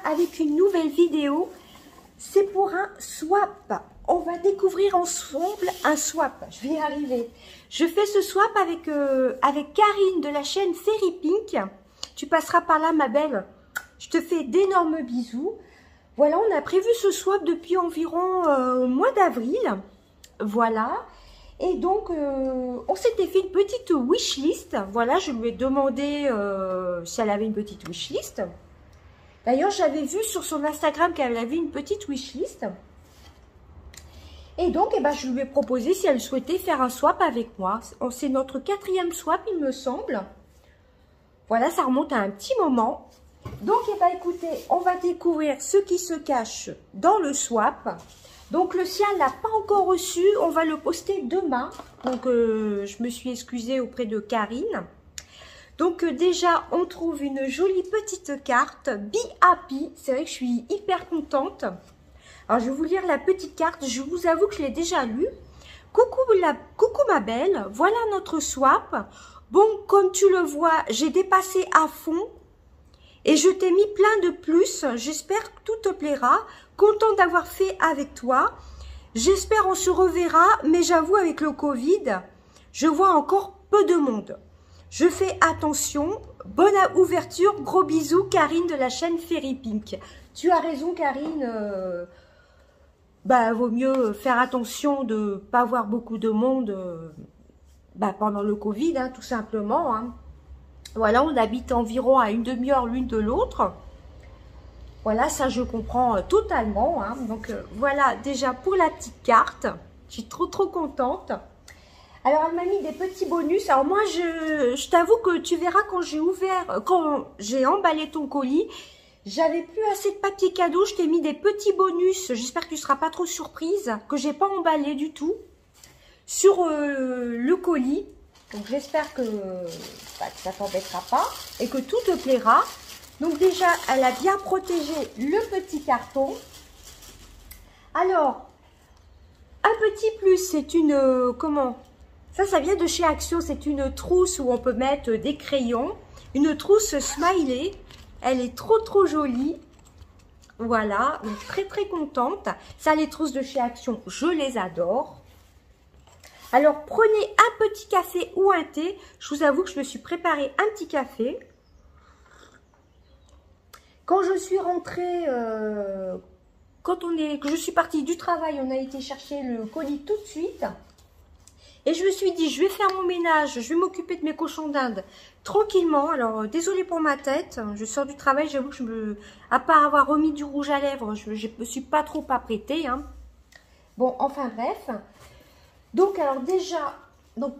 avec une nouvelle vidéo. C'est pour un swap. On va découvrir ensemble un swap. Je vais y arriver. Je fais ce swap avec Karine de la chaîne Fairy Pink. Tu passeras par là, ma belle. Je te fais d'énormes bisous. Voilà, on a prévu ce swap depuis environ mois d'avril. Voilà. Et donc, on s'était fait une petite wishlist. Voilà, je lui ai demandé si elle avait une petite wishlist. D'ailleurs, j'avais vu sur son Instagram qu'elle avait une petite wishlist. Et donc, je lui ai proposé si elle souhaitait faire un swap avec moi. C'est notre 4e swap, il me semble. Voilà, ça remonte à un petit moment. Donc, écoutez, on va découvrir ce qui se cache dans le swap. Donc, le sien l'a pas encore reçu. On va le poster demain. Donc, je me suis excusée auprès de Karine. Donc, déjà, on trouve une jolie petite carte. Be Happy. C'est vrai que je suis hyper contente. Alors, je vais vous lire la petite carte. Je vous avoue que je l'ai déjà lue. Coucou ma belle. Voilà notre swap. Bon, comme tu le vois, j'ai dépassé à fond. Et je t'ai mis plein de plus. J'espère que tout te plaira. Content d'avoir fait avec toi. J'espère on se reverra. Mais j'avoue, avec le Covid, je vois encore peu de monde. Je fais attention. Bonne ouverture. Gros bisous, Karine de la chaîne Fairy Pink. Tu as raison, Karine. Vaut mieux faire attention de ne pas voir beaucoup de monde pendant le Covid, hein, tout simplement. Hein. Voilà, on habite environ à une demi-heure l'une de l'autre. Voilà, ça je comprends totalement. Hein. Donc voilà, déjà pour la petite carte, je suis trop contente. Alors elle m'a mis des petits bonus. Alors moi, je t'avoue que tu verras quand j'ai emballé ton colis, j'avais plus assez de papier cadeau. Je t'ai mis des petits bonus. J'espère que tu ne seras pas trop surprise, que j'ai pas emballé du tout sur le colis. Donc j'espère que ça t'embêtera pas et que tout te plaira. Donc déjà, elle a bien protégé le petit carton. Alors, un petit plus, c'est une... comment? Ça vient de chez Action. C'est une trousse où on peut mettre des crayons. Une trousse smiley. Elle est trop jolie. Voilà, donc très contente. Ça, les trousses de chez Action, je les adore. Alors, prenez un petit café ou un thé. Je vous avoue que je me suis préparé un petit café. Quand je suis rentrée, que je suis partie du travail, on a été chercher le colis tout de suite. Et je me suis dit, je vais faire mon ménage, je vais m'occuper de mes cochons d'Inde tranquillement. Alors, désolée pour ma tête, je sors du travail, j'avoue que à part avoir remis du rouge à lèvres, je me suis pas trop apprêtée. Hein. Bon, enfin bref. Donc, alors déjà,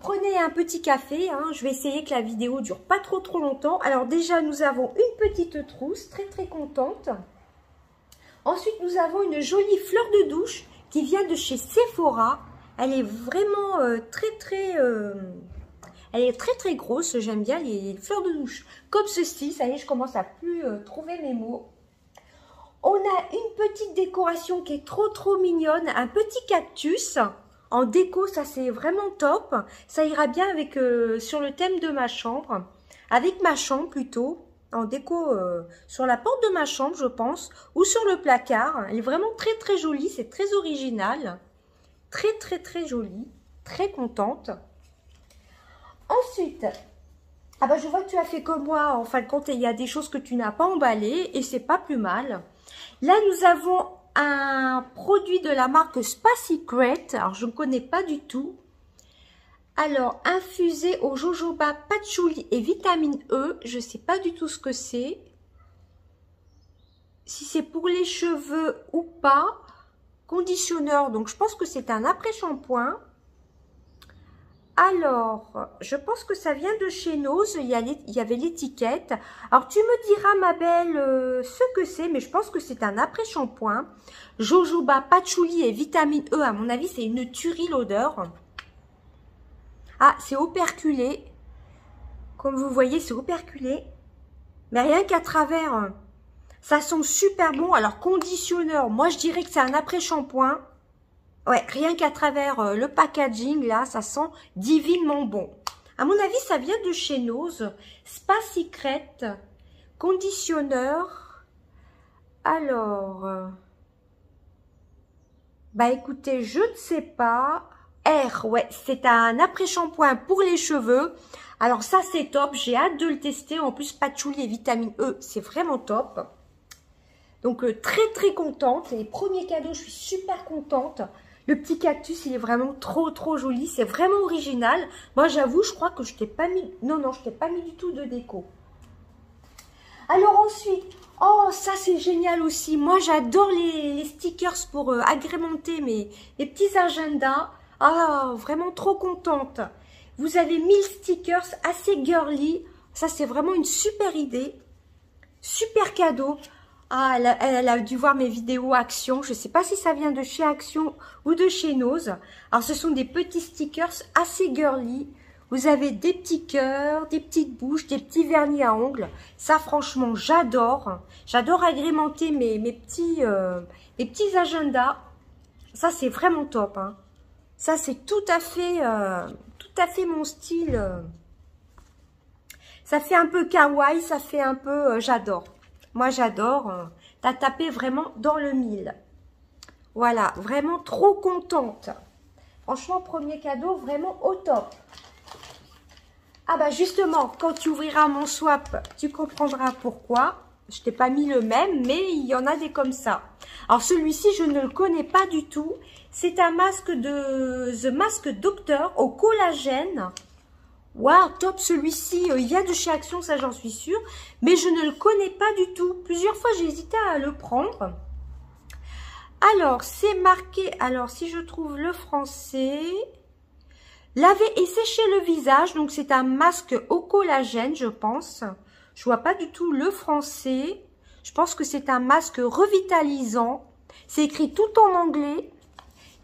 prenez un petit café. Hein. Je vais essayer que la vidéo dure pas trop longtemps. Alors déjà, nous avons une petite trousse, très contente. Ensuite, nous avons une jolie fleur de douche qui vient de chez Sephora. Elle est vraiment elle est très grosse. J'aime bien les fleurs de douche comme ceci. Ça y est, je commence à plus trouver mes mots. On a une petite décoration qui est trop mignonne. Un petit cactus en déco, ça c'est vraiment top. Ça ira bien avec sur le thème de ma chambre. Avec ma chambre plutôt. En déco sur la porte de ma chambre, je pense. Ou sur le placard. Elle est vraiment très jolie. C'est très original. Très jolie, très contente. Ensuite, je vois que tu as fait comme moi. En fin de compte, il y a des choses que tu n'as pas emballées et c'est pas plus mal. Là, nous avons un produit de la marque Spa Secret. Alors, je ne connais pas du tout. Alors, infusé au jojoba, patchouli et vitamine E. Je ne sais pas du tout ce que c'est. Si c'est pour les cheveux ou pas. Conditionneur, donc je pense que c'est un après-shampoing. Alors, je pense que ça vient de chez Nose. Il y avait l'étiquette. Alors, tu me diras, ma belle, ce que c'est, mais je pense que c'est un après-shampoing. Jojoba, patchouli et vitamine E. À mon avis, c'est une tuerie l'odeur. Ah, c'est operculé. Comme vous voyez, c'est operculé. Mais rien qu'à travers... Ça sent super bon. Alors, conditionneur, moi, je dirais que c'est un après-shampoing. Ouais, rien qu'à travers le packaging, là, ça sent divinement bon. À mon avis, ça vient de chez Nose. Spa Secret, conditionneur. Alors, bah écoutez, je ne sais pas. R, ouais, c'est un après-shampoing pour les cheveux. Alors ça, c'est top. J'ai hâte de le tester. En plus, patchouli et vitamine E, c'est vraiment top. Donc, très contente. Les premiers cadeaux, je suis super contente. Le petit cactus, il est vraiment trop joli. C'est vraiment original. Moi, j'avoue, je crois que je t'ai pas mis... Non, je t'ai pas mis du tout de déco. Alors ensuite, oh, ça c'est génial aussi. Moi, j'adore les stickers pour agrémenter mes petits agendas. Ah, vraiment trop contente. Vous avez 1000 stickers assez girly. Ça, c'est vraiment une super idée. Super cadeau. Ah, elle a dû voir mes vidéos Action. Je ne sais pas si ça vient de chez Action ou de chez Nose. Alors, ce sont des petits stickers assez girly. Vous avez des petits cœurs, des petites bouches, des petits vernis à ongles. Ça, franchement, j'adore. J'adore agrémenter mes petits agendas. Ça, c'est vraiment top, hein. Ça, c'est tout à fait mon style. Ça fait un peu kawaii, ça fait un peu... j'adore. Moi, j'adore. T'as tapé vraiment dans le mille. Voilà, vraiment trop contente. Franchement, premier cadeau, vraiment au top. Ah bah justement, quand tu ouvriras mon swap, tu comprendras pourquoi. Je t'ai pas mis le même, mais il y en a des comme ça. Alors celui-ci, je ne le connais pas du tout. C'est un masque de The Mask Doctor au collagène. Waouh, top celui-ci. Il vient de chez Action, ça j'en suis sûre. Mais je ne le connais pas du tout. Plusieurs fois, j'ai hésité à le prendre. Alors, c'est marqué... Alors, si je trouve le français... Laver et sécher le visage. Donc, c'est un masque au collagène, je pense. Je vois pas du tout le français. Je pense que c'est un masque revitalisant. C'est écrit tout en anglais.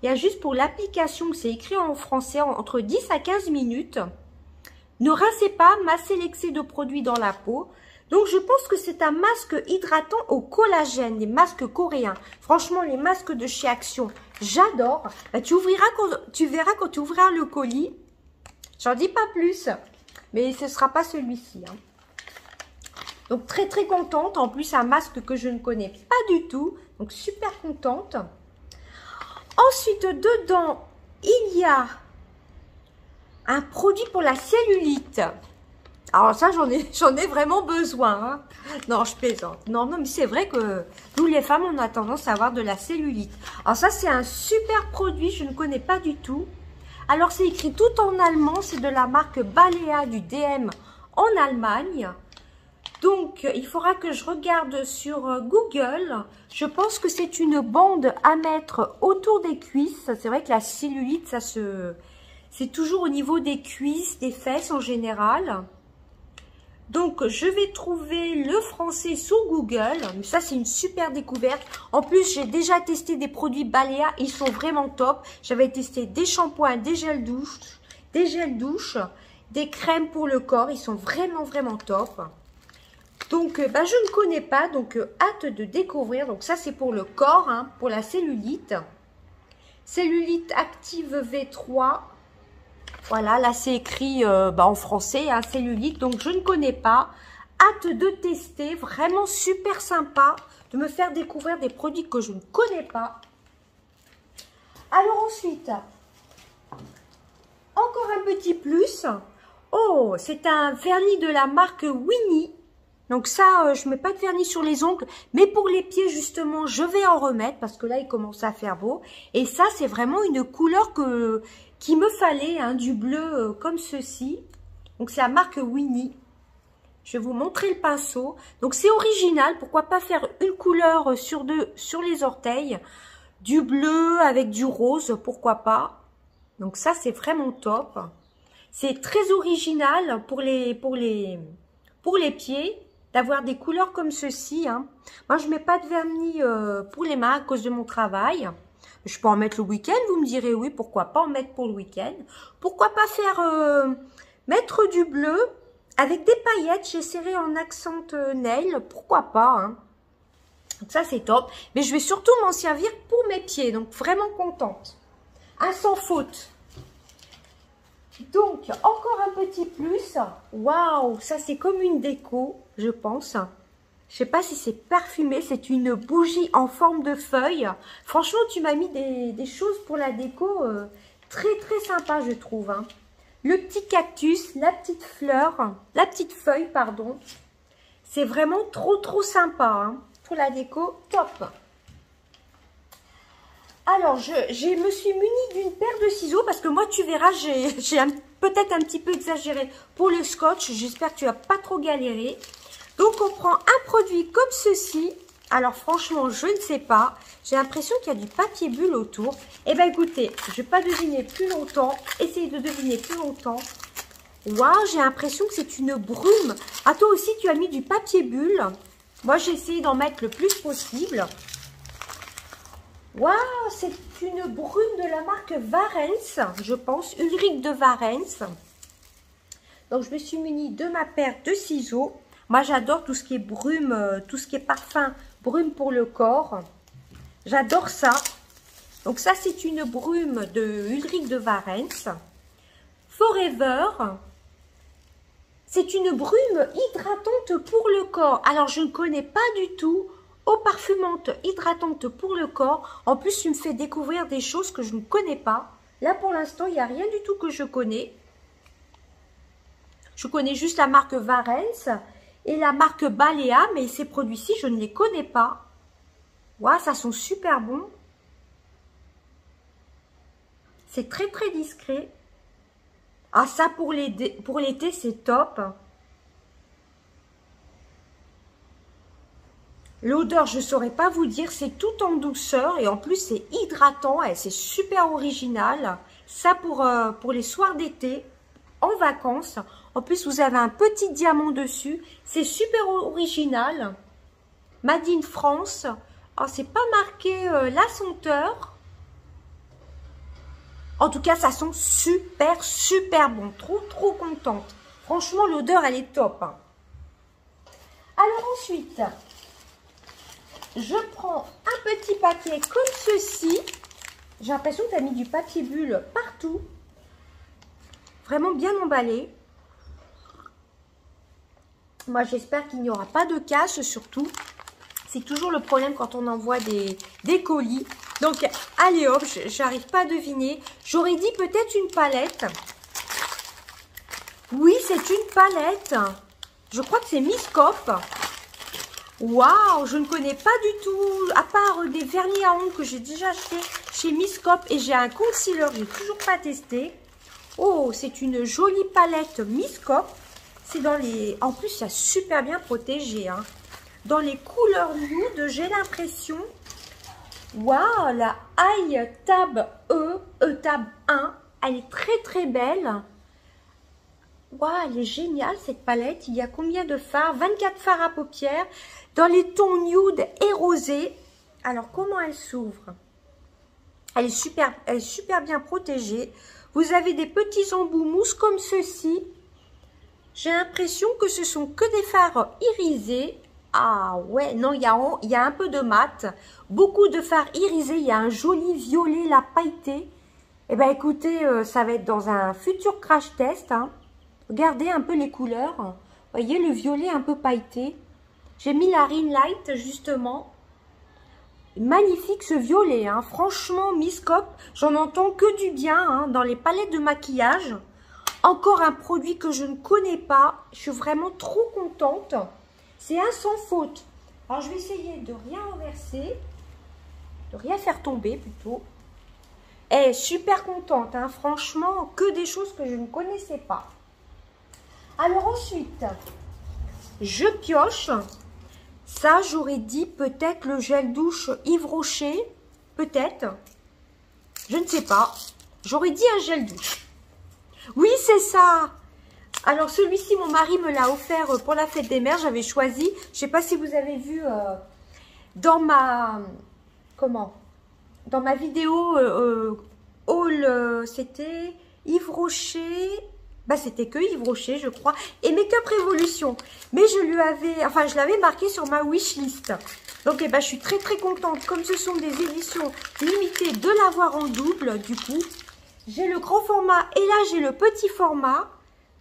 Il y a juste pour l'application que c'est écrit en français entre 10 à 15 minutes. Ne rincez pas, massez l'excès de produit dans la peau. Donc, je pense que c'est un masque hydratant au collagène, les masques coréens. Franchement, les masques de chez Action, j'adore. Bah, tu verras quand tu ouvriras le colis. J'en dis pas plus, mais ce ne sera pas celui-ci, hein. Donc, très contente. En plus, un masque que je ne connais pas du tout. Donc, super contente. Ensuite, dedans, il y a un produit pour la cellulite. Alors ça, j'en ai vraiment besoin, hein. Non, je plaisante. Non, mais c'est vrai que nous, les femmes, on a tendance à avoir de la cellulite. Alors ça, c'est un super produit, je ne connais pas du tout. Alors, c'est écrit tout en allemand. C'est de la marque Balea du DM en Allemagne. Donc, il faudra que je regarde sur Google. Je pense que c'est une bande à mettre autour des cuisses. C'est vrai que la cellulite, c'est toujours au niveau des cuisses, des fesses en général. Donc, je vais trouver le français sur Google. Mais ça, c'est une super découverte. En plus, j'ai déjà testé des produits Balea. Ils sont vraiment top. J'avais testé des shampoings, des gels douche, des crèmes pour le corps. Ils sont vraiment top. Donc, je ne connais pas. Donc, hâte de découvrir. Donc, ça, c'est pour le corps, hein, pour la cellulite. Cellulite active V3. Voilà, là c'est écrit en français, hein, cellulite, donc je ne connais pas. Hâte de tester, vraiment super sympa de me faire découvrir des produits que je ne connais pas. Alors ensuite, encore un petit plus. Oh, c'est un vernis de la marque Winnie. Donc ça, je ne mets pas de vernis sur les ongles, mais pour les pieds justement, je vais en remettre parce que là, il commence à faire beau. Et ça, c'est vraiment une couleur qu'il me fallait, hein, du bleu comme ceci. Donc c'est la marque Winnie. Je vais vous montrer le pinceau. Donc c'est original, pourquoi pas faire une couleur sur les orteils. Du bleu avec du rose, pourquoi pas. Donc ça, c'est vraiment top. C'est très original pour les pieds. D'avoir des couleurs comme ceci, hein. Moi, je mets pas de vernis pour les mains à cause de mon travail. Je peux en mettre le week-end, vous me direz oui, pourquoi pas en mettre pour le week-end. Pourquoi pas faire mettre du bleu avec des paillettes, j'ai serré en accent nail, pourquoi pas, hein. Donc ça, c'est top. Mais je vais surtout m'en servir pour mes pieds, donc vraiment contente. Un sans faute. Donc, encore un petit plus. Waouh, ça c'est comme une déco, je pense. Je sais pas si c'est parfumé. C'est une bougie en forme de feuille. Franchement, tu m'as mis des choses pour la déco très très sympa, je trouve. Hein. Le petit cactus, la petite fleur, la petite feuille, pardon. C'est vraiment trop trop sympa. Hein. Pour la déco, top. Alors, je me suis munie d'une paire de ciseaux parce que moi, tu verras, j'ai peut-être un petit peu exagéré pour le scotch. J'espère que tu vas pas trop galérer. Donc, on prend un produit comme ceci. Alors, franchement, je ne sais pas. J'ai l'impression qu'il y a du papier bulle autour. Eh bien, écoutez, je ne vais pas deviner plus longtemps. Essayez de deviner plus longtemps. Waouh, j'ai l'impression que c'est une brume. Ah, toi aussi, tu as mis du papier bulle. Moi, j'ai essayé d'en mettre le plus possible. Waouh, c'est une brume de la marque Varens, je pense, Ulrich de Varens. Donc, je me suis munie de ma paire de ciseaux. Moi, j'adore tout ce qui est brume, tout ce qui est parfum, brume pour le corps. J'adore ça. Donc, ça, c'est une brume de Ulrich de Varens. Forever. C'est une brume hydratante pour le corps. Alors, je ne connais pas du tout. Eau parfumante, hydratante pour le corps. En plus, tu me fais découvrir des choses que je ne connais pas. Là, pour l'instant, il n'y a rien du tout que je connais. Je connais juste la marque Varens et la marque Balea, mais ces produits-ci, je ne les connais pas. Waouh, ça sent super bon. C'est très, très discret. Ah, ça, pour l'été, c'est top. L'odeur, je ne saurais pas vous dire, c'est tout en douceur et en plus c'est hydratant et c'est super original. Ça pour les soirs d'été, en vacances. En plus, vous avez un petit diamant dessus. C'est super original. Made in France. Oh, c'est pas marqué la senteur. En tout cas, ça sent super, super bon. Trop, trop contente. Franchement, l'odeur, elle est top. Alors ensuite... je prends un petit paquet comme ceci. J'ai l'impression que tu as mis du papier bulle partout. Vraiment bien emballé. Moi, j'espère qu'il n'y aura pas de casse surtout. C'est toujours le problème quand on envoie des colis. Donc, allez hop, j'arrive pas à deviner. J'aurais dit peut-être une palette. Oui, c'est une palette. Je crois que c'est Miss Cop. Waouh, je ne connais pas du tout, à part des vernis à ongles que j'ai déjà acheté chez Miss Cop et j'ai un concealer, je n'ai toujours pas testé. Oh, c'est une jolie palette Miss Cop. C'est dans les... En plus, c'est super bien protégé. Hein. Dans les couleurs nude, j'ai l'impression... Waouh, la High Tab Tab 1, elle est très très belle. Waouh, elle est géniale cette palette. Il y a combien de fards? 24 fards à paupières dans les tons nude et rosé. Alors, comment elle s'ouvre? Elle est super bien protégée. Vous avez des petits embouts mousse comme ceci. J'ai l'impression que ce sont que des fards irisés. Ah ouais, non, il y a un peu de mat. Beaucoup de fards irisés. Il y a un joli violet, la pailleté. Eh bien, écoutez, ça va être dans un futur crash test. Hein. Regardez un peu les couleurs. Vous voyez le violet un peu pailleté. J'ai mis la Ring Light justement. Magnifique ce violet. Hein. Franchement, Miss Cop, j'en entends que du bien hein, dans les palettes de maquillage. Encore un produit que je ne connais pas. Je suis vraiment trop contente. C'est un sans faute. Alors, je vais essayer de rien renverser. De rien faire tomber plutôt. Et super contente. Hein. Franchement, que des choses que je ne connaissais pas. Alors ensuite, je pioche. Ça, j'aurais dit peut-être le gel douche Yves Rocher. Peut-être. Je ne sais pas. J'aurais dit un gel douche. Oui, c'est ça. Alors, celui-ci, mon mari me l'a offert pour la fête des mères. J'avais choisi. Je ne sais pas si vous avez vu dans ma... Comment? Dans ma vidéo haul, c'était Yves Rocher... Bah, c'était que Yves Rocher, je crois. Et Make-up Révolution. Mais je lui avais... Enfin, je l'avais marqué sur ma wishlist. Donc, eh ben, je suis très, très contente. Comme ce sont des éditions limitées, de l'avoir en double, du coup. J'ai le grand format et là, j'ai le petit format.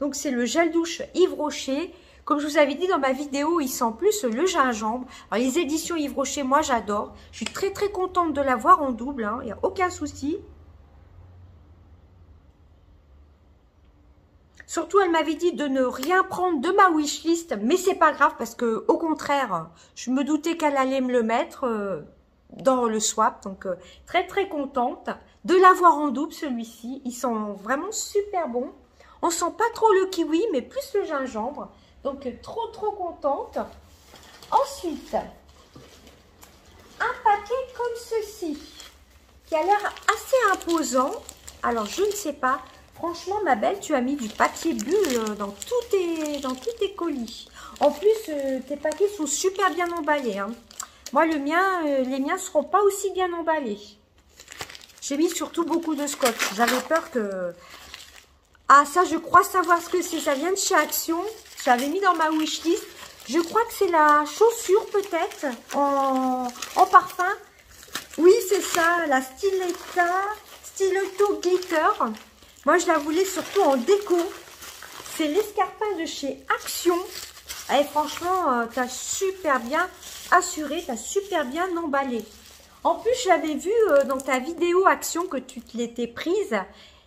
Donc, c'est le gel douche Yves Rocher Comme je vous avais dit dans ma vidéo, il sent plus le gingembre. Alors, les éditions Yves Rocher, moi, j'adore. Je suis très, très contente de l'avoir en double. Il n'y a aucun souci. Surtout, elle m'avait dit de ne rien prendre de ma wishlist. Mais c'est pas grave parce que, au contraire, je me doutais qu'elle allait me le mettre dans le swap. Donc, très, très contente de l'avoir en double, celui-ci. Ils sont vraiment super bons. On sent pas trop le kiwi, mais plus le gingembre. Donc, trop, trop contente. Ensuite, un paquet comme ceci, qui a l'air assez imposant. Alors, je ne sais pas. Franchement, ma belle, tu as mis du papier bulle dans tous tes colis. En plus, tes paquets sont super bien emballés. Hein. Moi, les miens ne seront pas aussi bien emballés. J'ai mis surtout beaucoup de scotch. J'avais peur que... Ah, ça, je crois savoir ce que c'est. Ça vient de chez Action. J'avais mis dans ma wishlist. Je crois que c'est la chaussure, peut-être, en parfum. Oui, c'est ça, la Stiletto Glitter. Moi, je la voulais surtout en déco. C'est l'escarpin de chez Action. Et franchement, tu as super bien assuré, tu as super bien emballé. En plus, je l'avais vu dans ta vidéo Action que tu te l'étais prise.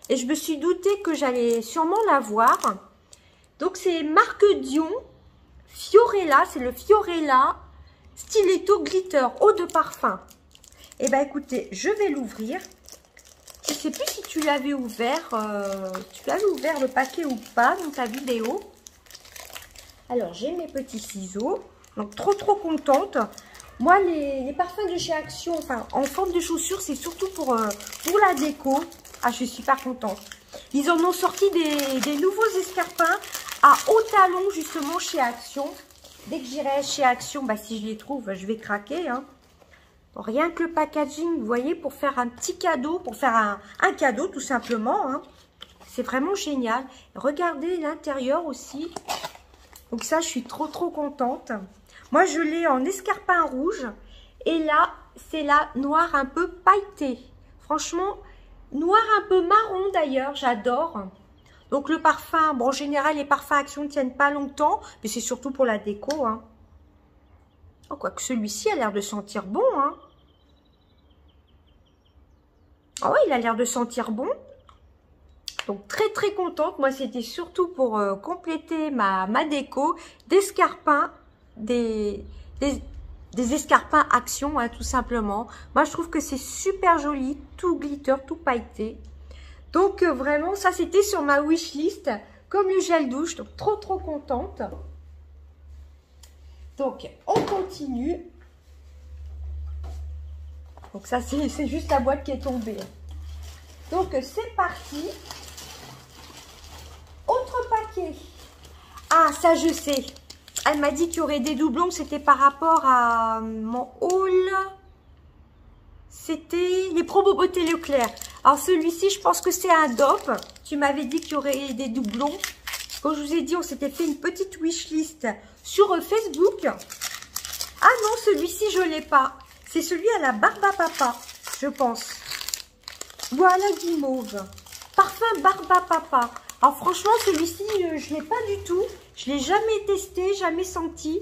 Et je me suis doutée que j'allais sûrement la voir. Donc, c'est marque Dion. Fiorella, c'est le Fiorella Stiletto Glitter eau de parfum. Eh bien, écoutez, je vais l'ouvrir. Je ne sais plus si tu l'avais ouvert, le paquet ou pas dans ta vidéo. Alors, j'ai mes petits ciseaux. Donc, trop, trop contente. Moi, les parfums de chez Action, enfin, en forme de chaussures, c'est surtout pour la déco. Ah, je suis super contente. Ils en ont sorti des nouveaux escarpins à haut talon, justement, chez Action. Dès que j'irai chez Action, bah, si je les trouve, je vais craquer. Hein. Rien que le packaging, vous voyez, pour faire un petit cadeau, pour faire un cadeau, tout simplement. Hein. C'est vraiment génial. Regardez l'intérieur aussi. Donc ça, je suis trop, trop contente. Moi, je l'ai en escarpin rouge. Et là, c'est la noire un peu pailletée. Franchement... Noir un peu marron d'ailleurs, j'adore. Donc le parfum, bon en général les parfums Action ne tiennent pas longtemps, mais c'est surtout pour la déco. Hein. Oh, quoique celui-ci a l'air de sentir bon. Hein. Oh ouais, il a l'air de sentir bon. Donc très très contente. Moi c'était surtout pour compléter ma déco, d'escarpins, des escarpins Action, hein, tout simplement. Moi, je trouve que c'est super joli, tout glitter, tout pailleté. Donc, vraiment, ça, c'était sur ma wishlist, comme le gel douche. Donc, trop, trop contente. Donc, on continue. Donc, ça, c'est juste la boîte qui est tombée. Donc, c'est parti. Autre paquet. Ah, ça, je sais. Elle m'a dit qu'il y aurait des doublons, c'était par rapport à mon haul. C'était les Pro Beauté Leclerc. Alors celui-ci, je pense que c'est un DOP. Tu m'avais dit qu'il y aurait des doublons. Comme je vous ai dit, on s'était fait une petite wishlist sur Facebook. Ah non, celui-ci, je ne l'ai pas. C'est celui à la barbe à papa, je pense. Voilà du mauve. Parfum barbe à papa. Alors franchement, celui-ci, je ne l'ai pas du tout. Je ne l'ai jamais testé, jamais senti.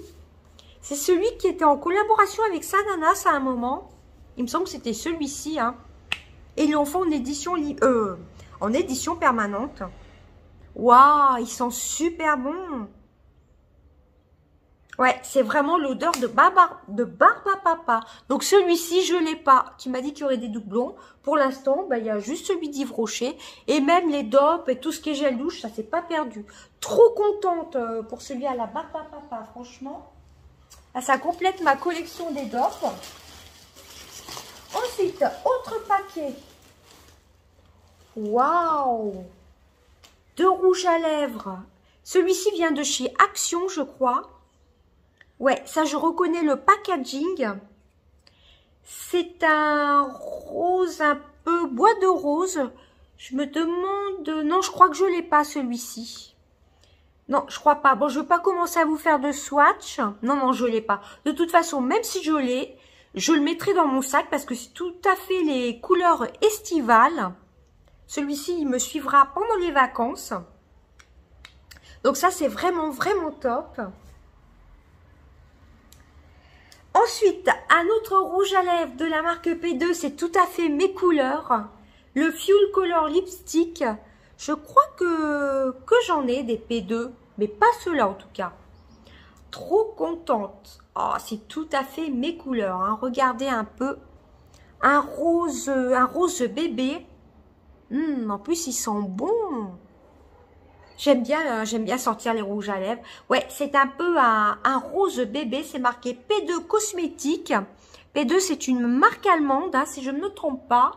C'est celui qui était en collaboration avec Sananas à un moment. Il me semble que c'était celui-ci. Hein. Et ils l'ont fait en édition permanente. Waouh, il sent super bon. Ouais, c'est vraiment l'odeur de barbe à papa. Donc celui-ci, je ne l'ai pas. Tu m'as dit qu'il y aurait des doublons. Pour l'instant, bah, il y a juste celui d'Yves Rocher. Et même les dopes et tout ce qui est gel douche, ça s'est pas perdu. Trop contente pour celui à la barbe à papa, franchement. Ah, ça complète ma collection des dopes. Ensuite, autre paquet. Waouh! De rouge à lèvres. Celui-ci vient de chez Action, je crois. Ouais, ça je reconnais le packaging. C'est un rose un peu bois de rose. Je me demande... Non, je crois que je l'ai pas celui-ci. Non, je crois pas. Bon, je veux pas commencer à vous faire de swatch. Non, non, je l'ai pas. De toute façon, même si je l'ai, je le mettrai dans mon sac parce que c'est tout à fait les couleurs estivales. Celui-ci, il me suivra pendant les vacances. Donc ça, c'est vraiment, vraiment top. Ensuite, un autre rouge à lèvres de la marque P2, c'est tout à fait mes couleurs. Le Fuel Color Lipstick. Je crois que j'en ai des P2, mais pas ceux-là en tout cas. Trop contente. Oh, c'est tout à fait mes couleurs. Hein. Regardez un peu. Un rose bébé. En plus, ils sont bons. J'aime bien sortir les rouges à lèvres. Ouais, c'est un peu un rose bébé. C'est marqué P2 Cosmétique. P2, c'est une marque allemande, hein, si je ne me trompe pas.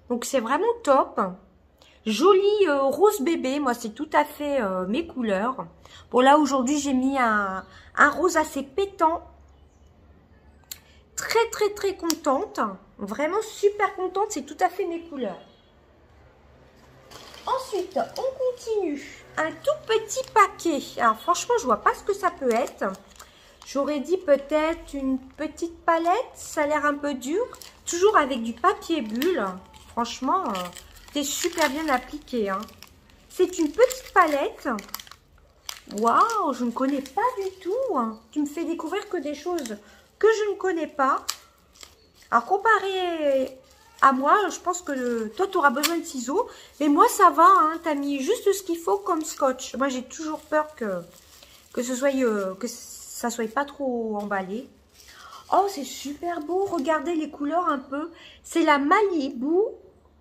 Donc, c'est vraiment top. Joli rose bébé. Moi, c'est tout à fait mes couleurs. Bon, là, aujourd'hui, j'ai mis un rose assez pétant. Très, très, très contente. Vraiment super contente. C'est tout à fait mes couleurs. Ensuite, on continue. Un tout petit paquet. Alors, franchement, je vois pas ce que ça peut être. J'aurais dit peut-être une petite palette. Ça a l'air un peu dur. Toujours avec du papier bulle. Franchement, c'est super bien appliqué. Hein. C'est une petite palette. Waouh, je ne connais pas du tout. Hein. Tu me fais découvrir que des choses que je ne connais pas. Alors, comparé à moi, je pense que toi, tu auras besoin de ciseaux. Mais moi, ça va. Hein, tu as mis juste ce qu'il faut comme scotch. Moi, j'ai toujours peur que ça soit pas trop emballé. Oh, c'est super beau. Regardez les couleurs un peu. C'est la Malibu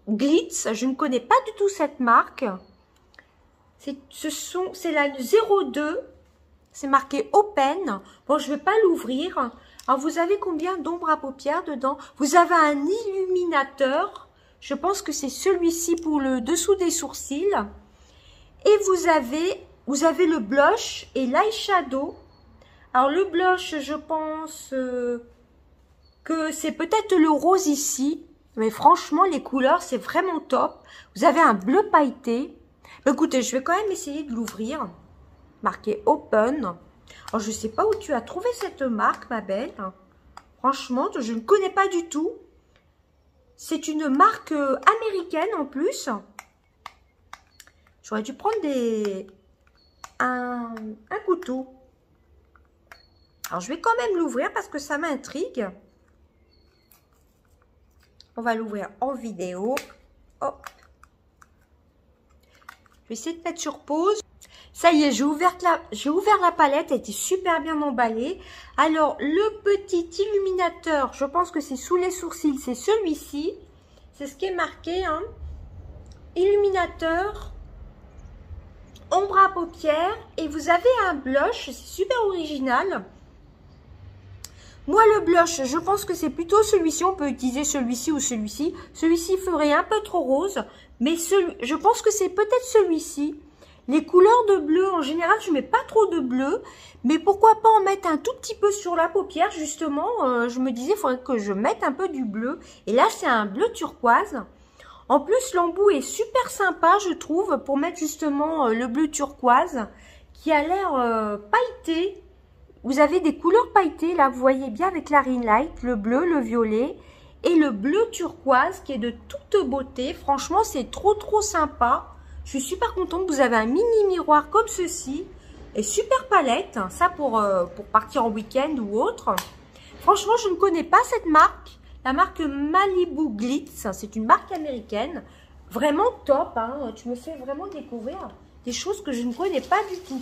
Glitz. Je ne connais pas du tout cette marque. C'est la 02. C'est marqué Open. Bon, je ne vais pas l'ouvrir. Alors, vous avez combien d'ombre à paupières dedans? Vous avez un illuminateur. Je pense que c'est celui-ci pour le dessous des sourcils. Et vous avez le blush et l'eyeshadow. Alors, le blush, je pense que c'est peut-être le rose ici. Mais franchement, les couleurs, c'est vraiment top. Vous avez un bleu pailleté. Écoutez, je vais quand même essayer de l'ouvrir. Marqué Open. Alors, je ne sais pas où tu as trouvé cette marque, ma belle. Franchement, je ne connais pas du tout. C'est une marque américaine en plus. J'aurais dû prendre un couteau. Alors, je vais quand même l'ouvrir parce que ça m'intrigue. On va l'ouvrir en vidéo. Hop. Je vais essayer de mettre sur pause. Ça y est, j'ai ouvert la palette, elle était super bien emballée. Alors, le petit illuminateur, je pense que c'est sous les sourcils, c'est celui-ci. C'est ce qui est marqué, hein. Illuminateur, ombre à paupières. Et vous avez un blush, c'est super original. Moi, le blush, je pense que c'est plutôt celui-ci. On peut utiliser celui-ci ou celui-ci. Celui-ci ferait un peu trop rose. Mais je pense que c'est peut-être celui-ci. Les couleurs de bleu, en général, je ne mets pas trop de bleu. Mais pourquoi pas en mettre un tout petit peu sur la paupière, justement. Je me disais, il faudrait que je mette un peu du bleu. Et là, c'est un bleu turquoise. En plus, l'embout est super sympa, je trouve, pour mettre justement le bleu turquoise, qui a l'air pailleté. Vous avez des couleurs pailletées, là, vous voyez bien avec la ring light, le bleu, le violet et le bleu turquoise, qui est de toute beauté. Franchement, c'est trop, trop sympa. Je suis super contente. Vous avez un mini miroir comme ceci. Et super palette. Ça pour partir en week-end ou autre. Franchement, je ne connais pas cette marque. La marque Malibu Glitz. C'est une marque américaine. Vraiment top. Hein. Tu me fais vraiment découvrir des choses que je ne connais pas du tout.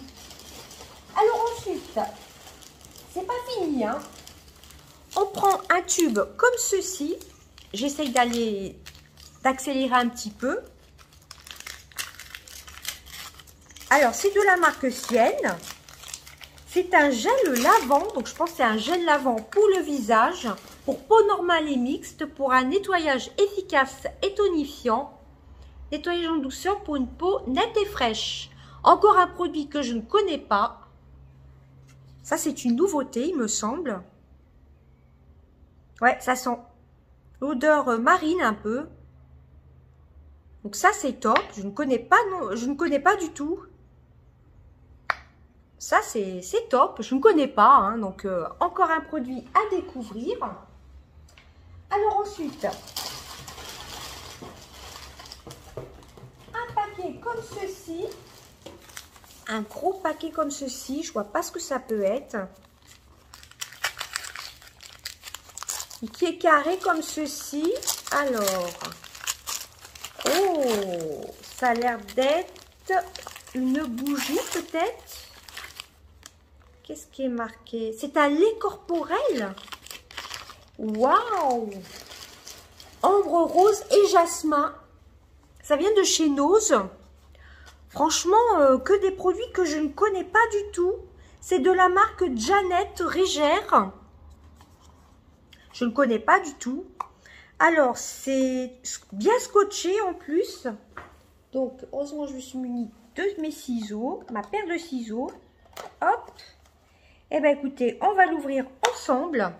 Alors ensuite, c'est pas fini. Hein. On prend un tube comme ceci. J'essaye d'accélérer un petit peu. Alors, c'est de la marque Sienne. C'est un gel lavant. Donc, je pense que c'est un gel lavant pour le visage. Pour peau normale et mixte. Pour un nettoyage efficace et tonifiant. Nettoyage en douceur pour une peau nette et fraîche. Encore un produit que je ne connais pas. Ça, c'est une nouveauté, il me semble. Ouais, ça sent l'odeur marine un peu. Donc, ça, c'est top. Je ne connais pas, non, je ne connais pas du tout. Ça, c'est top. Je ne connais pas. Hein, donc, encore un produit à découvrir. Alors, ensuite, un paquet comme ceci. un gros paquet comme ceci. Je vois pas ce que ça peut être. Et qui est carré comme ceci. Alors, oh, ça a l'air d'être une bougie peut-être. Qu'est-ce qui est marqué? C'est un lait corporel. Waouh! Ambre rose et jasmin. Ça vient de chez Nose. Franchement, que des produits que je ne connais pas du tout. C'est de la marque Jeannette Régère. Je ne connais pas du tout. Alors, c'est bien scotché en plus. Donc, heureusement, je me suis munie de mes ciseaux, ma paire de ciseaux. Hop. Eh bien, écoutez, on va l'ouvrir ensemble.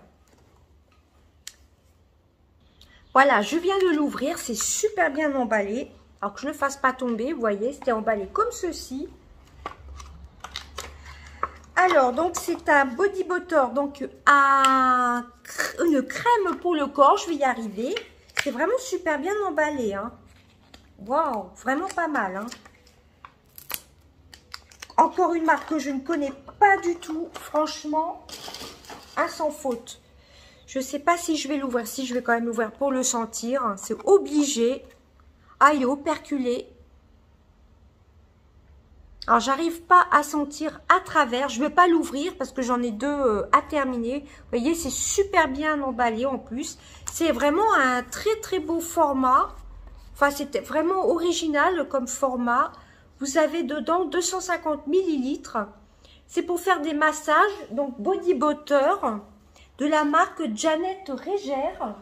Voilà, je viens de l'ouvrir. C'est super bien emballé. Alors que je ne le fasse pas tomber, vous voyez, c'était emballé comme ceci. Alors, donc, c'est un body butter, donc une crème pour le corps. Je vais y arriver. C'est vraiment super bien emballé. Hein. Waouh, vraiment pas mal. Hein. Encore une marque que je ne connais pas du tout. Franchement, un sans faute. Je ne sais pas si je vais l'ouvrir. Si je vais quand même l'ouvrir pour le sentir. C'est obligé. Ah, il est operculé. Alors, j'arrive pas à sentir à travers. Je ne vais pas l'ouvrir parce que j'en ai deux à terminer. Vous voyez, c'est super bien emballé en plus. C'est vraiment un très, très beau format. Enfin, c'était vraiment original comme format. Vous avez dedans 250 ml. C'est pour faire des massages. Donc, body butter de la marque Jeannette Régère.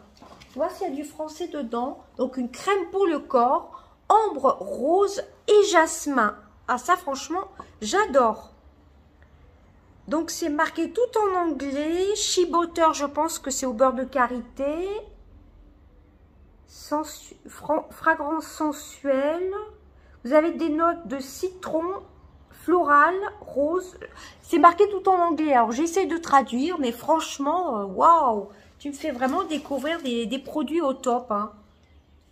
Tu vois s'il y a du français dedans. Donc, une crème pour le corps. Ambre, rose et jasmin. Ah, ça, franchement, j'adore. Donc, c'est marqué tout en anglais. Shea butter, je pense que c'est au beurre de karité. Fragrance sensuelle. Vous avez des notes de citron, floral, rose. C'est marqué tout en anglais. Alors, j'essaie de traduire, mais franchement, waouh, tu me fais vraiment découvrir des produits au top. Hein.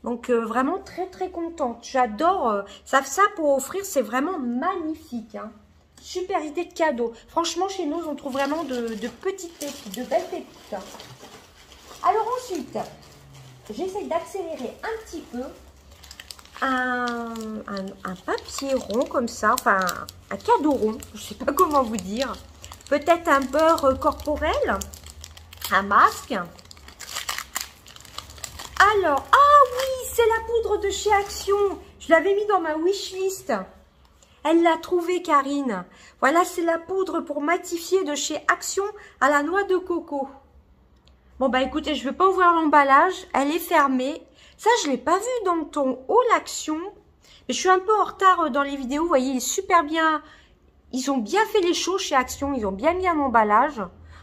Donc, vraiment très, très contente. J'adore. Ça pour offrir, c'est vraiment magnifique. Hein. Super idée de cadeau. Franchement, chez nous, on trouve vraiment de petites pépites, de belles pépites. Hein. Alors ensuite, j'essaie d'accélérer un petit peu. Un papier rond comme ça, enfin un cadeau rond, je sais pas comment vous dire. Peut-être un beurre corporel, un masque. Alors, ah oui, c'est la poudre de chez Action. Je l'avais mis dans ma wishlist. Elle l'a trouvée, Karine. Voilà, c'est la poudre pour matifier de chez Action à la noix de coco. Bon, bah écoutez, je ne vais pas ouvrir l'emballage. Elle est fermée. Ça, je ne l'ai pas vu dans ton haul Action. Mais je suis un peu en retard dans les vidéos. Vous voyez, il est super bien. Ils ont bien fait les choses chez Action. Ils ont bien mis un emballage.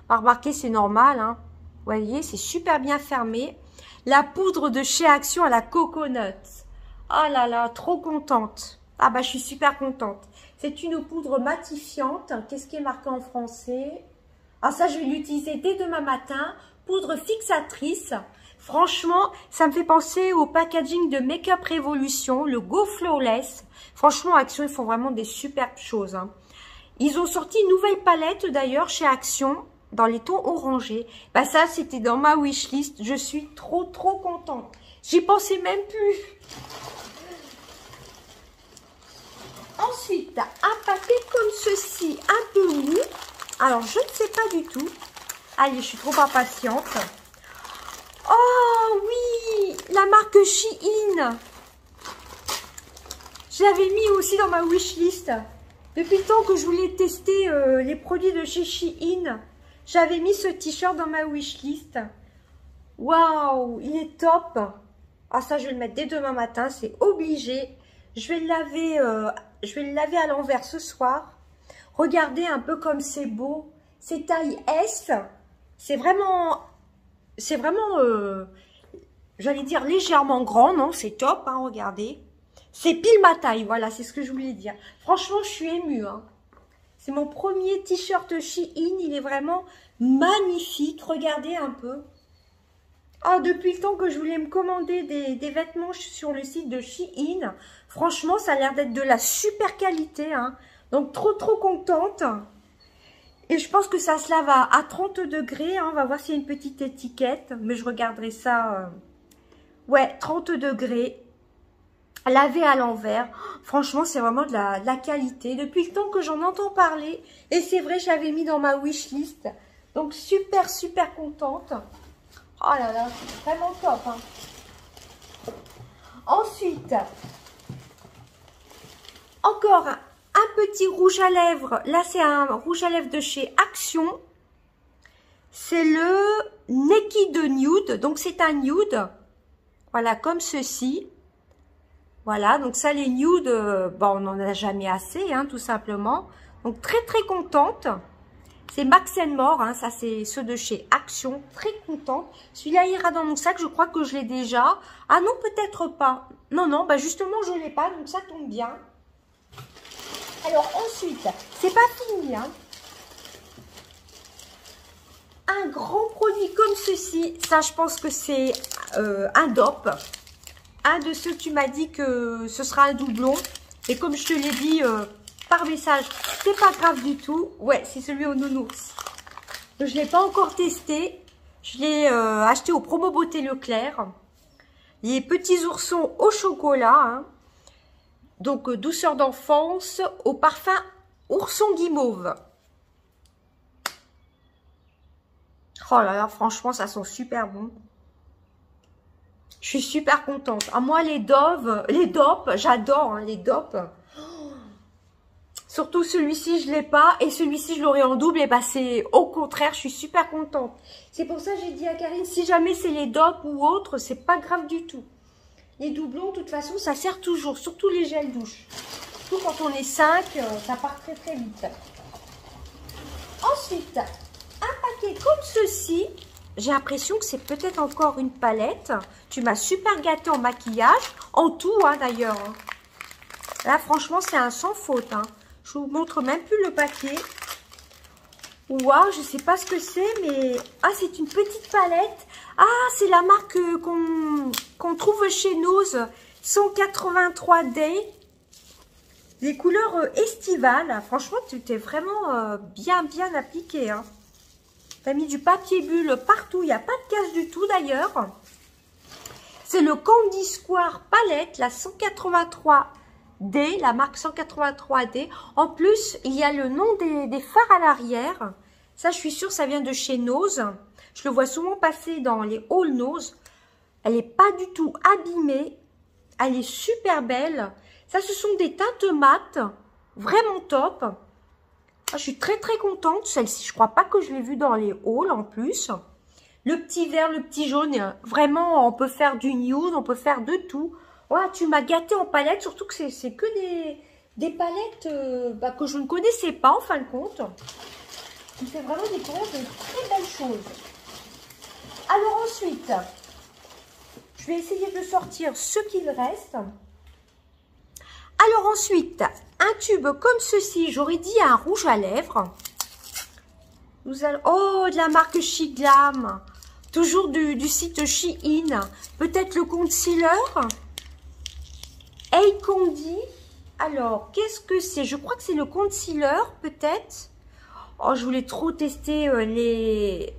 Remarquez, c'est normal. Hein. Vous voyez, c'est super bien fermé. La poudre de chez Action à la coconut. Oh là là, trop contente. Ah bah, je suis super contente. C'est une poudre matifiante. Qu'est-ce qui est marqué en français? Ah, ça, je vais l'utiliser dès demain matin. Poudre fixatrice. Franchement, ça me fait penser au packaging de Make Up Revolution, le Go Flawless. Franchement, Action, ils font vraiment des superbes choses. Hein. Ils ont sorti une nouvelle palette d'ailleurs chez Action, dans les tons orangés. Bah ça, c'était dans ma wishlist. Je suis trop, trop contente. J'y pensais même plus. Ensuite, un paquet comme ceci, un peu mou. Alors, je ne sais pas du tout. Allez, je suis trop impatiente. Oh oui, la marque Shein. Je l'avais mis aussi dans ma wishlist. Depuis le temps que je voulais tester les produits de chez Shein, j'avais mis ce t-shirt dans ma wishlist. Waouh, il est top. Ah ça, je vais le mettre dès demain matin, c'est obligé. Je vais le laver à l'envers ce soir. Regardez un peu comme c'est beau. C'est taille S. C'est vraiment, j'allais dire légèrement grand, non, c'est top, hein, regardez. C'est pile ma taille, voilà, c'est ce que je voulais dire. Franchement, je suis émue, hein. C'est mon premier t-shirt Shein, il est vraiment magnifique, regardez un peu. Ah, depuis le temps que je voulais me commander des vêtements sur le site de Shein, franchement, ça a l'air d'être de la super qualité, hein. Donc, trop contente. Et je pense que ça se lave à 30 degrés. Hein. On va voir s'il y a une petite étiquette. Mais je regarderai ça. Ouais, 30 degrés. Lavé à l'envers. Franchement, c'est vraiment de la qualité. Depuis le temps que j'en entends parler. Et c'est vrai, je l'avais mis dans ma wishlist. Donc, super contente. Oh là là, c'est vraiment top. Hein. Ensuite, encore un petit rouge à lèvres. Là, c'est un rouge à lèvres de chez Action. C'est le Naked Nude. Donc, c'est un nude. Voilà, comme ceci. Voilà, donc ça, les nudes, on n'en a jamais assez, hein, tout simplement. Donc, très contente. C'est Max & More, hein, ça, c'est ceux de chez Action. Très contente. Celui-là ira dans mon sac, je crois que je l'ai déjà. Ah non, peut-être pas. Non, bah justement, je ne l'ai pas, donc ça tombe bien. Alors, ensuite, c'est pas fini, hein. Un grand produit comme ceci, ça, je pense que c'est un DOP. Un de ceux que tu m'as dit que ce sera un doublon. Et comme je te l'ai dit par message, c'est pas grave du tout. Ouais, c'est celui au nounours. Je ne l'ai pas encore testé. Je l'ai acheté au Promo Beauté Leclerc. Les petits oursons au chocolat. Hein. Donc, douceur d'enfance au parfum ourson guimauve. Oh là là, franchement, ça sent super bon. Je suis super contente. Ah, moi, les DOP, j'adore hein, les DOP. Surtout celui-ci, je ne l'ai pas. Et celui-ci, je l'aurai en double. Et bah, c'est au contraire, je suis super contente. C'est pour ça que j'ai dit à Karine, si jamais c'est les DOP ou autres, c'est pas grave du tout. Les doublons, de toute façon, ça sert toujours. Surtout les gels douche. Surtout quand on est 5, ça part très vite. Ensuite, un paquet comme ceci. J'ai l'impression que c'est peut-être encore une palette. Tu m'as super gâté en maquillage. En tout, hein, d'ailleurs. Là, franchement, c'est un sans faute. Hein. Je vous montre même plus le paquet. Waouh, je sais pas ce que c'est, mais... Ah, c'est une petite palette. Ah, c'est la marque qu'on trouve chez Nose. 183 Day. Les couleurs estivales. Franchement, tu t'es vraiment bien appliqué. Hein. Tu as mis du papier bulle partout. Il n'y a pas de cache du tout, d'ailleurs. C'est le Candy Square Palette, la 183D, la marque 183D. En plus, il y a le nom des phares à l'arrière. Ça, je suis sûre, ça vient de chez Nose. Je le vois souvent passer dans les hauls Nose. Elle n'est pas du tout abîmée. Elle est super belle. Ça, ce sont des teintes mates. Vraiment top. Ah, je suis très contente. Celle-ci, je crois pas que je l'ai vue dans les hauls en plus. Le petit vert, le petit jaune. Vraiment, on peut faire du nude, on peut faire de tout. Ouais, tu m'as gâté en palette. Surtout que c'est que des palettes que je ne connaissais pas en fin de compte. Tu fais vraiment découvrir de très belles choses. Alors ensuite, je vais essayer de sortir ce qu'il reste. Alors ensuite, un tube comme ceci, j'aurais dit un rouge à lèvres. Nous allons... Oh, de la marque Shiglam. Toujours du site Shein. Peut-être le concealer. Hey Candy. Alors, qu'est-ce que c'est? Je crois que c'est le concealer, peut-être. Oh, je voulais trop tester les...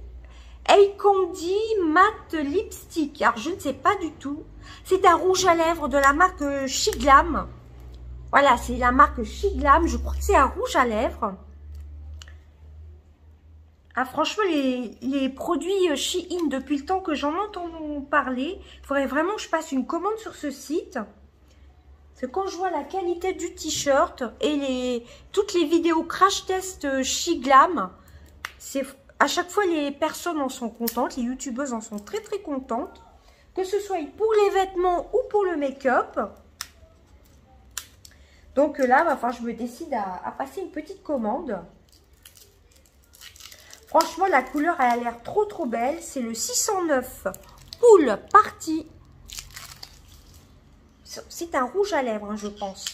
Hey Candy Matte Lipstick. Alors, je ne sais pas du tout. C'est un rouge à lèvres de la marque Shiglam. Voilà, c'est la marque Shiglam. Je crois que c'est un rouge à lèvres. Ah, franchement, les produits Shein, depuis le temps que j'en entends parler, il faudrait vraiment que je passe une commande sur ce site. Parce que quand je vois la qualité du t-shirt et toutes les vidéos crash test Shiglam, à chaque fois les personnes en sont contentes, les youtubeuses en sont très contentes. Que ce soit pour les vêtements ou pour le make-up. Donc là, enfin, je me décide à passer une petite commande. Franchement, la couleur, elle a l'air trop belle. C'est le 609 Pool Party. C'est un rouge à lèvres, hein, je pense.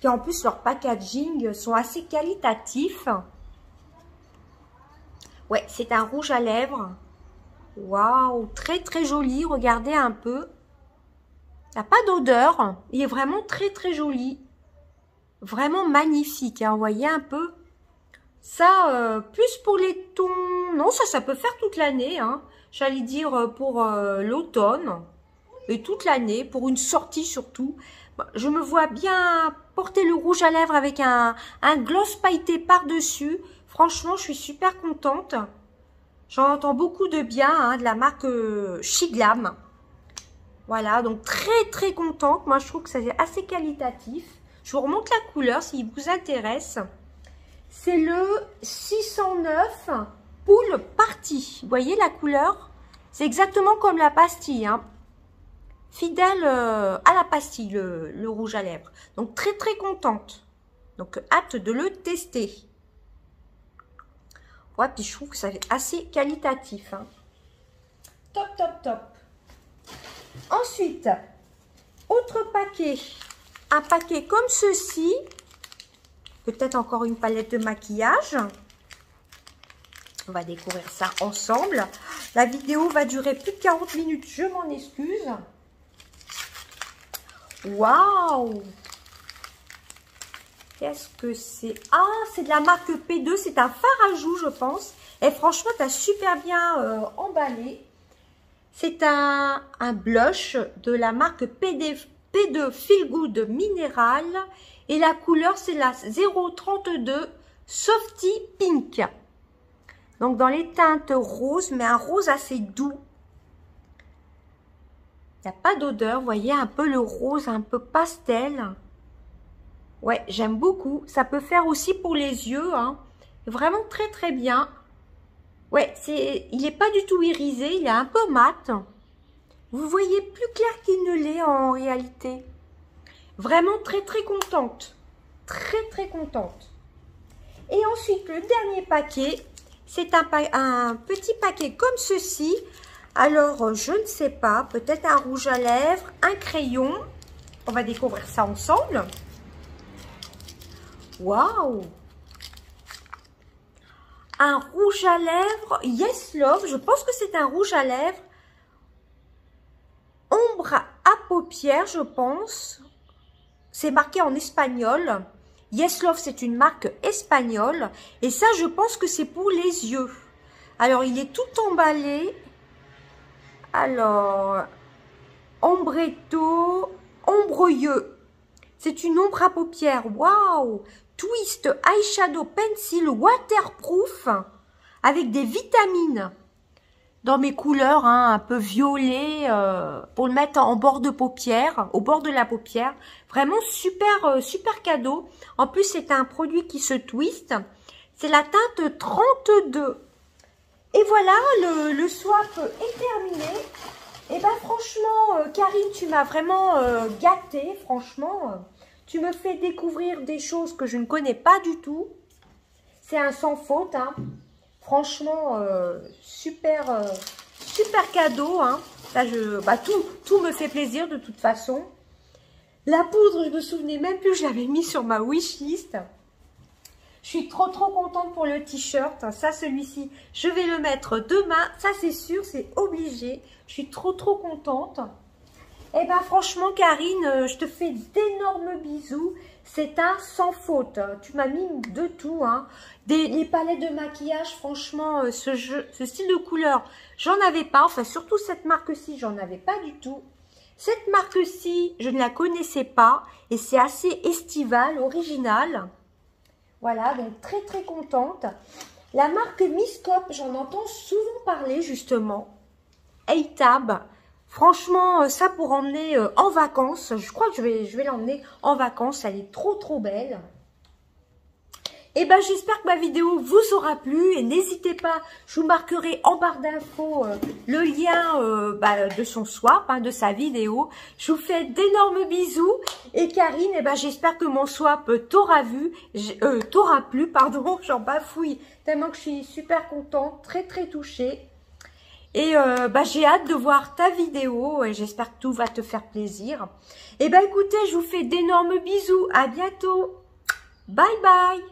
Et en plus, leurs packaging sont assez qualitatifs. Ouais, c'est un rouge à lèvres. Waouh, très joli. Regardez un peu. Il n'y a pas d'odeur. Il est vraiment très joli. Vraiment magnifique, hein, vous voyez un peu. Ça, plus pour les tons... Non, ça peut faire toute l'année, hein. J'allais dire pour l'automne. Et toute l'année, pour une sortie surtout. Je me vois bien porter le rouge à lèvres avec un gloss pailleté par-dessus. Franchement, je suis super contente. J'en entends beaucoup de bien, hein, de la marque Shiglam. Voilà, donc très contente. Moi, je trouve que c'est assez qualitatif. Je vous remonte la couleur s'il vous intéresse. C'est le 609 Pool Party. Vous voyez la couleur? C'est exactement comme la pastille, hein. Fidèle à la pastille, le rouge à lèvres. Donc, très contente. Donc, hâte de le tester. Ouais, puis je trouve que ça fait assez qualitatif, hein. Top. Ensuite, autre paquet. Un paquet comme ceci. Peut-être encore une palette de maquillage. On va découvrir ça ensemble. La vidéo va durer plus de 40 minutes. Je m'en excuse. Waouh! Qu'est-ce que c'est? Ah, c'est de la marque P2. C'est un fard à joues, je pense. Et franchement, tu as super bien emballé. C'est un blush de la marque P2 Feel Good Minéral. Et la couleur, c'est la 032 Softy Pink. Donc, dans les teintes roses, mais un rose assez doux. Il n'y a pas d'odeur, vous voyez, un peu le rose, un peu pastel. Ouais, j'aime beaucoup. Ça peut faire aussi pour les yeux, hein. Vraiment très bien. Ouais, il n'est pas du tout irisé, il est un peu mat. Vous voyez plus clair qu'il ne l'est en réalité. Vraiment très contente. Très contente. Et ensuite, le dernier paquet, c'est un petit paquet comme ceci. Alors, je ne sais pas, peut-être un rouge à lèvres, un crayon. On va découvrir ça ensemble. Waouh! Un rouge à lèvres Yes Love. Je pense que c'est un rouge à lèvres. Ombre à paupières, je pense. C'est marqué en espagnol. Yes Love, c'est une marque espagnole. Et ça, je pense que c'est pour les yeux. Alors, il est tout emballé. Alors, Ombretto, ombreux. C'est une ombre à paupières. Waouh! Twist Eyeshadow Pencil Waterproof avec des vitamines dans mes couleurs, hein, un peu violet, pour le mettre en bord de paupière, au bord de la paupière. Vraiment super cadeau. En plus, c'est un produit qui se twist. C'est la teinte 32. Et voilà, le swap est terminé. Et ben franchement, Karine, tu m'as vraiment gâtée, franchement. Tu me fais découvrir des choses que je ne connais pas du tout. C'est un sans faute, hein. Franchement, super cadeau, hein. Là, tout me fait plaisir de toute façon. La poudre, je me souvenais même plus, je l'avais mis sur ma wishlist. Je suis trop contente pour le t-shirt. Ça, celui-ci, je vais le mettre demain. Ça, c'est sûr, c'est obligé. Je suis trop contente. Eh ben, franchement, Karine, je te fais d'énormes bisous. C'est un sans faute. Tu m'as mis de tout, hein. Les palettes de maquillage, franchement, ce style de couleur, j'en avais pas. Enfin, surtout cette marque-ci, j'en avais pas du tout. Cette marque-ci, je ne la connaissais pas. Et c'est assez estival, original. Voilà, donc très contente. La marque Miscop, j'en entends souvent parler justement. A-Tab, franchement, ça pour emmener en vacances. Je crois que je vais l'emmener en vacances. Elle est trop belle. Et ben j'espère que ma vidéo vous aura plu. Et n'hésitez pas, je vous marquerai en barre d'infos le lien de son swap, hein, de sa vidéo. Je vous fais d'énormes bisous. Et Karine, eh ben, j'espère que mon swap t'aura plu, pardon, j'en bafouille. Tellement que je suis super contente, très touchée. Et j'ai hâte de voir ta vidéo et j'espère que tout va te faire plaisir. Et ben écoutez, je vous fais d'énormes bisous. À bientôt. Bye bye.